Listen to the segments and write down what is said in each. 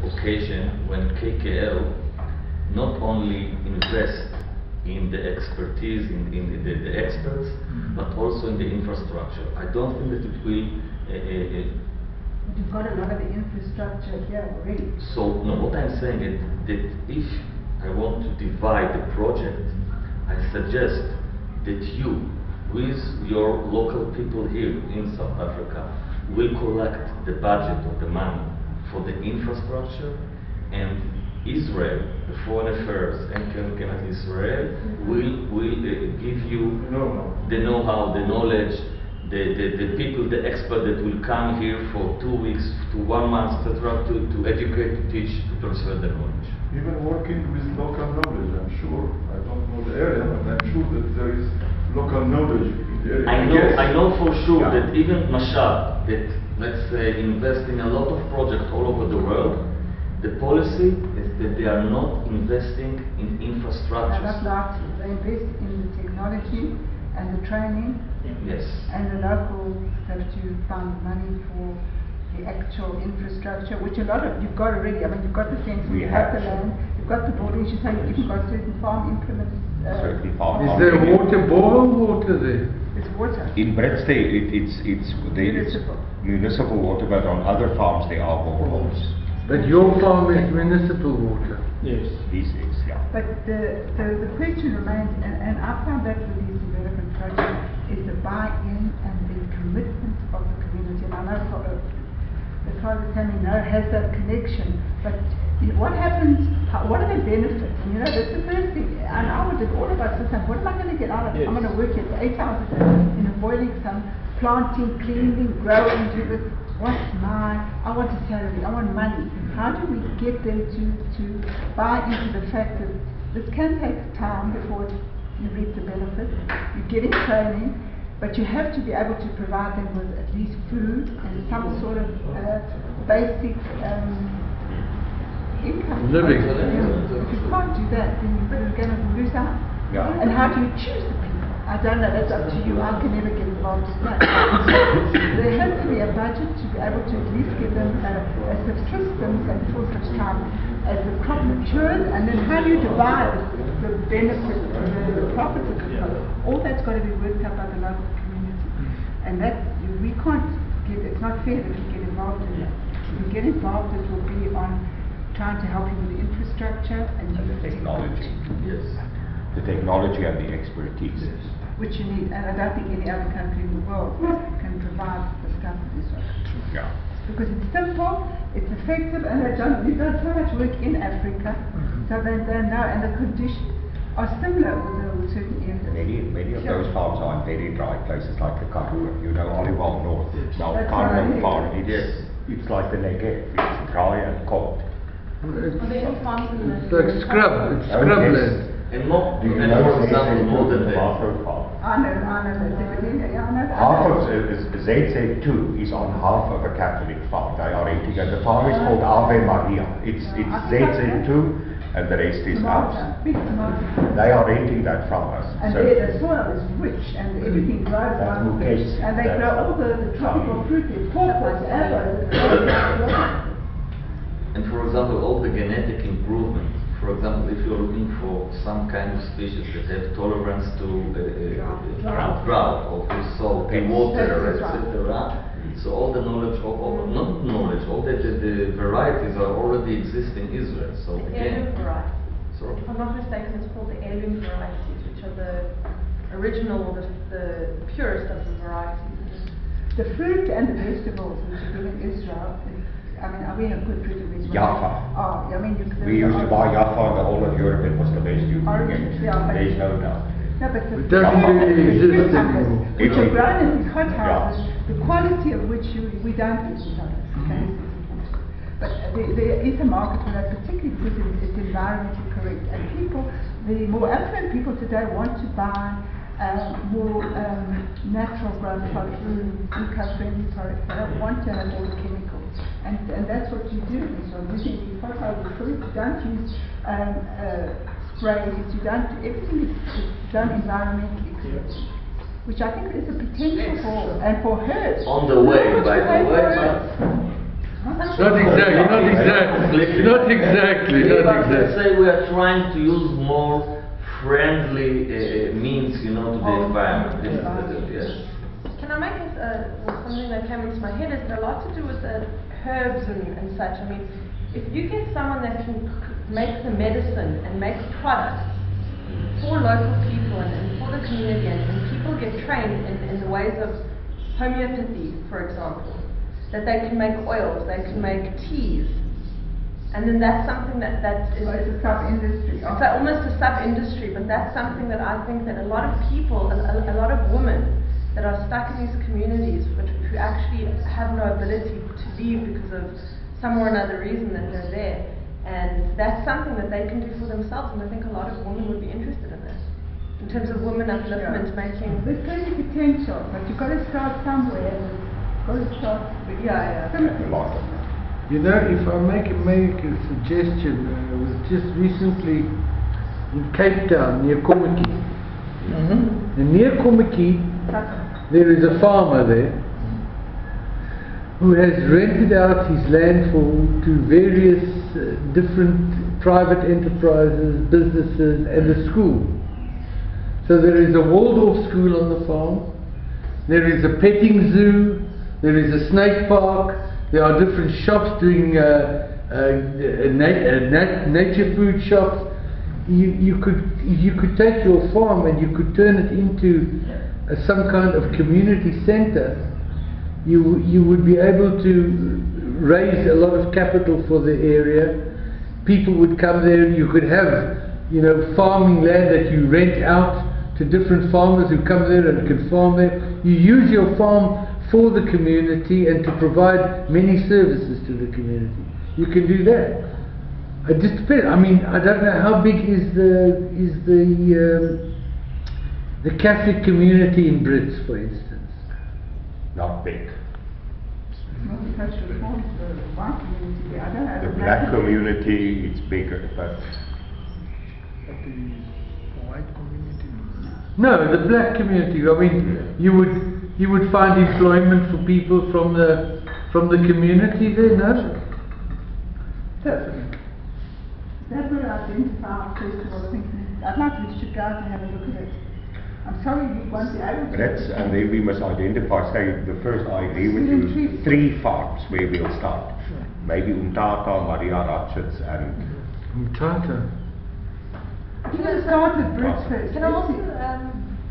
occasion when KKL not only invest in the expertise, in the experts, but also in the infrastructure. I don't think that it will. You've got a lot of the infrastructure here already. So no, what I'm saying is that if I want to divide the project, I suggest that you, with your local people here in South Africa, will collect the budget or the money for the infrastructure, and Israel, the Foreign Affairs and Kemet Israel will give you the know-how, the knowledge, the people, the experts that will come here for 2 weeks to 1 month, etc., to educate, to teach, to transfer the knowledge. Even working with local knowledge, I'm sure. I don't know the area, but I'm sure that there is local knowledge in the area. I know for sure that even Mashab, that let's say invest in a lot of projects all over the world, the policy is that they are not investing in infrastructure. They're not like they invest in the technology and the training. Yes. And the locals have to find money for the actual infrastructure, which a lot of you've got already. I mean, you've got the fence, you have the land, you've got the borders. You say you've got certain farm implements. Certain farm. Is there water, borehole water there? It's water. In Bredstedt, it's municipal water, but on other farms there are boreholes. But your farm is municipal water. Yes. This is, yeah. But the question remains, and I found that with these development projects, is the buy-in and the commitment of the community. And I know the Father Sammy has that connection, but what happens, what are the benefits? And you know, that's the first thing. And I would, all of us would say, what am I going to get out of it? I'm going to work here for 8 hours a day in avoiding some planting, cleaning, growing, do this. I want a salary, I want money. How do we get them to buy into the fact that this can take time before you reap the benefits? You're getting training, but you have to be able to provide them with at least food and some sort of basic income. Living. If you can't do that, then you're going to lose out. Yeah. And how do you choose the people? I don't know, that's up to you. I can never get involved in that. There has to be a budget to be able to at least give them a subsistence until such time as the crop matures, and then how do you divide the benefit, the profit of the crop? All that's got to be worked out by the local community. And that, we can't get, it's not fair that we get involved in that. If we get involved, it will be on trying to help you with the infrastructure and the technology. Yes. The technology and the expertise. Yes. Which you need, and I don't think any other country in the world can provide the stuff that is right. Yeah. Because it's simple, it's effective, and we've done so much work in Africa, so they know, and the conditions are similar with certain areas. Many of those farms are in very dry places like the Karoo, you know, Oliwal North. Now, Karoo farm, it's like the Negev, it's dry and cold. It's like scrub, it's scrubland. And more, for example, more than that. I know that. Half of ZZ2 is on half of a Catholic farm. They are renting, and the farm is called Ave Maria. It's ZZ2, and the rest is ours. They are renting that from us. And so there the soil is rich, and everything grows that's Mukesh. and they grow all the tropical fruit, there's pawpaws, apples. And for example, all the genetic improvement. For example, if you're looking for some kind of species that have tolerance to drought or to salt and water, etc. So all the knowledge, not knowledge, all the varieties are already existing in Israel. So again, varieties. Sorry? If I'm not mistaken, it's called the heirloom varieties, which are the original, the purest of the varieties. The fruit and the vegetables which are given in Israel, I mean, we have good fruit and vegetables. Jaffa. Oh, I mean, We used to buy Jaffa in the whole of Europe. It was the best you could get. There's no doubt. No, but It doesn't really exist anymore. which are grown in these hothouses, the quality of which we don't use in others. Okay? But there is a market for that, particularly because it's environmentally correct. And people, the more affluent people today want to buy more natural grown products, eco-friendly products. They don't want to have all the chemicals. And that's what you do. So using these fertile fruit, you don't use sprays, you don't, everything is done environmentally correct. Which I think is a potential for herbs. on the way, by the way. Not exactly, completely. Not exactly, Yeah, not but let's exactly. say we are trying to use more friendly means, to the environment. This is yes. Can I make something that came into my head is a lot to do with the herbs and such. I mean, if you get someone that can make the medicine and make products for local people and for the community, and people get trained in the ways of homeopathy, for example, that they can make oils, they can make teas, and then that's something that is So it's a sub-industry. it's almost a sub-industry, but that's something that I think that a lot of people, a lot of women that are stuck in these communities, who actually have no ability to leave because of some or another reason that they're there, and that's something that they can do for themselves, and I think a lot of women would be interested in that. In terms of women upliftment, making... There's plenty of potential, but you've got to start somewhere. You've got to start. Yeah. A lot of that. You know, if I make a suggestion, I was just recently in Cape Town, near Kommetjie. And near Kommetjie, there is a farmer there who has rented out his land to various different private enterprises, businesses, and a school. So there is a Waldorf school on the farm, there is a petting zoo, there is a snake park, there are different shops doing nature food shops. You could take your farm and you could turn it into some kind of community center. You would be able to raise a lot of capital for the area. People would come there. You could have, farming land that you rent out to different farmers who come there and can farm there. You use your farm for the community and to provide many services to the community. You can do that. It just depends. I mean, I don't know how big is the Catholic community in Brits, for instance. Not big. Well, we touched upon the white community. I don't know. The black community, it's bigger, but No, the black community. I mean, you would find employment for people from the community there, no? That will identify, first of all, I'd like Mr. Gard to have a look at it. I'm sorry you won't be able to. and then we must identify, say, the first I agree with you, 3 farms where we'll start. Maybe Umtata, Maria Ratchets, and Umtata. You can start with Brits first. Can I also...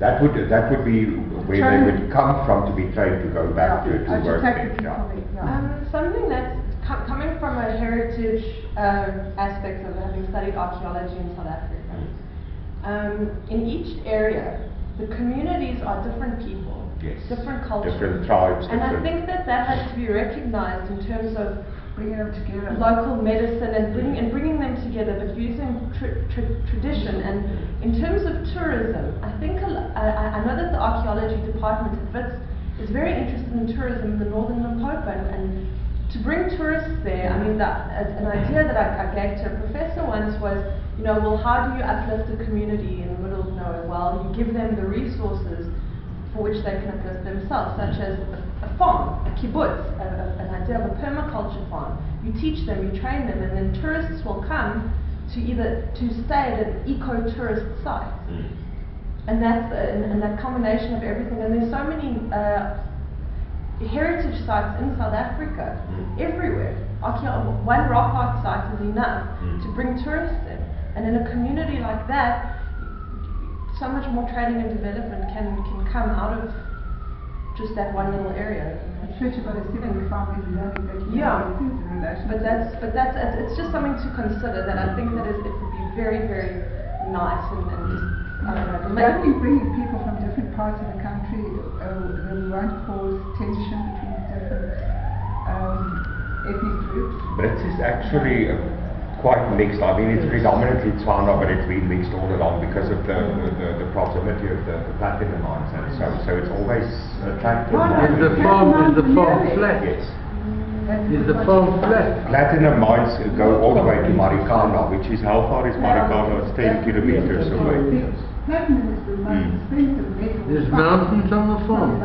that would be where they would come from to be trained to go back to work there. Yeah. Something that's coming from a heritage aspect of having studied archaeology in South Africa. In each area, the communities are different people, different cultures, different tribes. And I think that has to be recognized in terms of bringing them together, local medicine, and bringing them together, but using tradition. And in terms of tourism, I think I know that the archaeology department at Wits is very interested in tourism in the northern Limpopo, and to bring tourists there. I mean, an idea that I gave to a professor once was, well, how do you uplift a community in the middle of nowhere? Well, you give them the resources for which they can uplift themselves, such as a farm, a kibbutz, an idea of a permaculture farm. You teach them, you train them, and then tourists will come to stay at an eco-tourist site. And that's and that combination of everything. And there's so many heritage sites in South Africa, everywhere. One rock art site is enough to bring tourists in. And in a community like that, so much more training and development can come out of just that one little area. But it's just something to consider, that I think that it would be very, very nice and just, I don't know. I think bringing people from different parts of the country won't cause tension between different ethnic groups. Brits is actually quite mixed. I mean, it's predominantly Tswana, but it's been mixed all along because of the proximity of the platinum mines, and so it's always attractive. Is the farm flat? Yes. Is the farm flat? Platinum mines go all the way to Marikana, which is, how far is Marikana? It's 10 kilometers away. Platinum is the most expensive metal. There's mountains on the farm.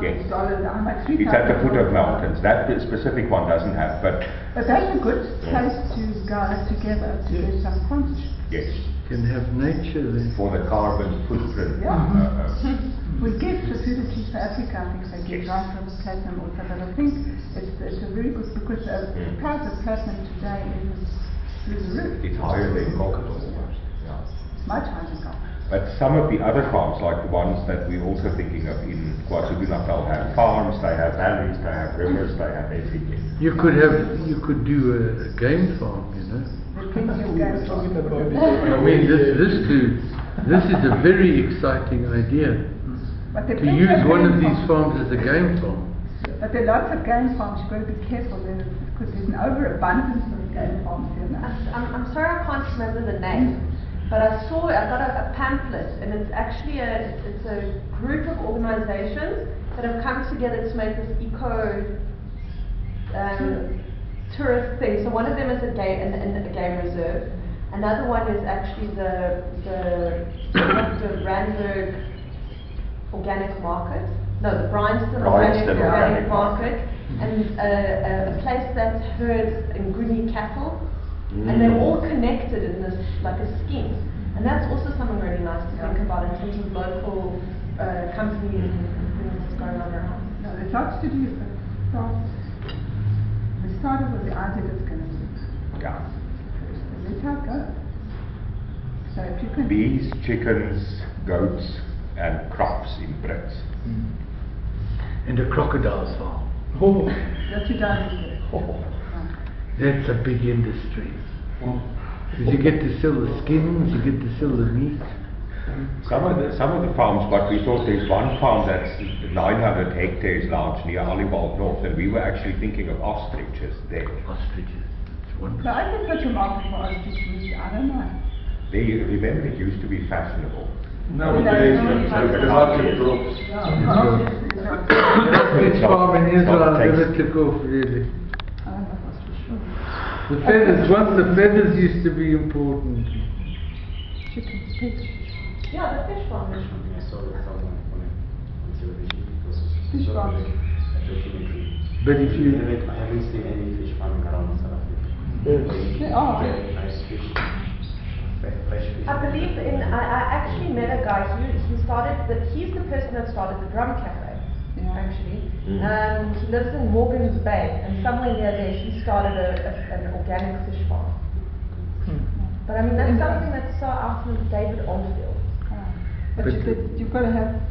Yes. How much? It's at the foot of mountains. That specific one doesn't have, but But that's a good place to go together to get some sponsorship. yes, Can have nature there. for the carbon footprint. Yeah. We get facilities for Africa, I think they get Yes. right from the platinum also, but I think it's a very good, because the price of platinum today is through the roof. It's higher than gold almost. Yeah. It's much higher than gold. But some of the other farms, like the ones that we're also thinking of in KwaZulu-Natal, have farms, they have valleys, they have rivers, they have everything. You could do a game farm, you know. The plenty of gas. I mean, this is a very exciting idea. But there are To plenty use one of game these farms as a game farm. But there are lots of game farms, you've got to be careful there, because there's an overabundance of game farms here now. I'm sorry I can't remember the name, but I got a pamphlet, and it's actually it's a group of organizations that have come together to make this tourist thing. So one of them is a game reserve. Another one is actually the Randburg Organic Market. No, the Bryanston Organic Market, and a place that herds Nguni cattle, and they're all connected in this like a scheme. And that's also something really nice to think about in terms of local companies and things that's going on around. No, there's lots to do, but we started with the idea that's going to work. Yeah. Let's how it goes. So if you can... Bees, chickens, goats, and crops in Brits. And a crocodile farm. Oh. That's your dynasty. That's a big industry. Because you get to sell the skins, you get to sell the meat. Some of the farms, but we thought there's one farm that's 900 hectares large near Aliwal North, and we were actually thinking of ostriches there. Ostriches. It's wonderful. So I think such a market for ostriches, I don't know. Remember, it used to be fashionable. Nowadays, the market drops. Ostrich farm in Israel never took off really. I don't know ostrich. The feathers, once the feathers used to be important. Chickens, pigs. Yeah, the fish farm. I saw that someone on television. It was Fish a farm. documentary. But if you... I haven't seen any fish farming around South Africa. They are. Very nice fish. Fresh fish. I believe I actually met a guy, he's the person that started the Drum Cafe, Yeah. actually. He lives in Morgan's Bay, and somewhere near there he started an organic fish farm. But I mean, that's something that's so out with David Onfield. But you've got to have,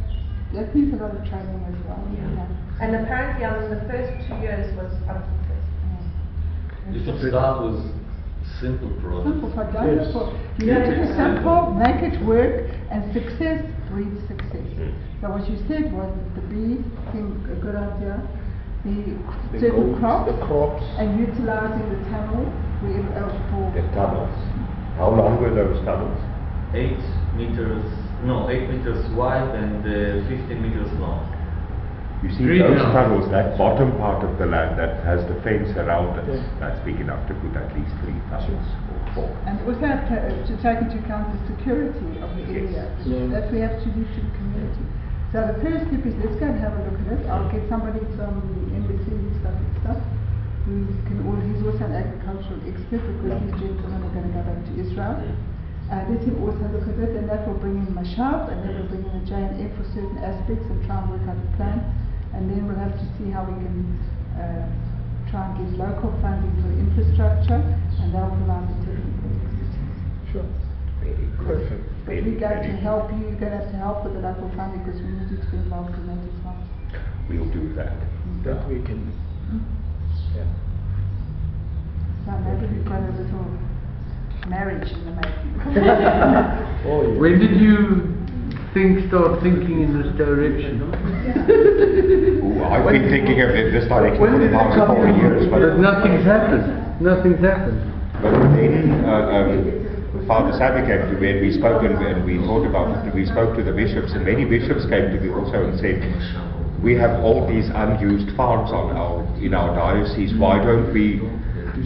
that needs a lot of training as well. Yeah. And apparently, I mean, the first 2 years was unsuccessful. You should start with simple projects. Simple, but don't look for, you have to do simple, make it work, and success breeds success. So what you said was that the bee thing, a good idea, the certain crops, and utilizing the tunnel for The tunnels. How long were those tunnels? 8 meters wide and 15 meters long. You see, those tunnels, that bottom part of the land that has the fence around it, that's big enough to put at least 3 tunnels or 4. And also have to take into account the security of the area. That we have to do to the community. So the first step is, let's go and have a look at it. I'll get somebody from the embassy and stuff, he's also an agricultural expert, because these gentlemen are going to go back to Israel. Let him also look at it, and that will bring in Mashab, and then we'll bring in a J&F for certain aspects and try and work out a plan. And then we'll have to see how we can try and get local funding for infrastructure, and they'll provide the technical expertise. Sure. Very good. But we're going to help you, you're going to have to help with the local funding, because we need you to be involved in that as well. We'll do that. That we can. Yeah. So maybe we've got a little marriage in the making. When did you start thinking in this direction? Ooh, I've been thinking of this direction for the past couple of years, But nothing's happened. Nothing's happened. But then Father Savick came to me, and we spoke, and we thought about it. We spoke to the bishops, and many bishops came to me also and said, we have all these unused farms in our diocese. Why don't we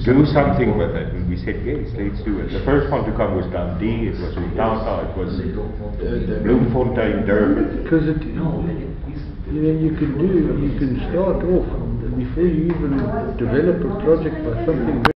do something with it? And we said, yes, let's do it. The first one to come was Dundee, it was Umtata, it was Bloemfontein, Durban. Because No, You know, you can start off before you even develop a project by something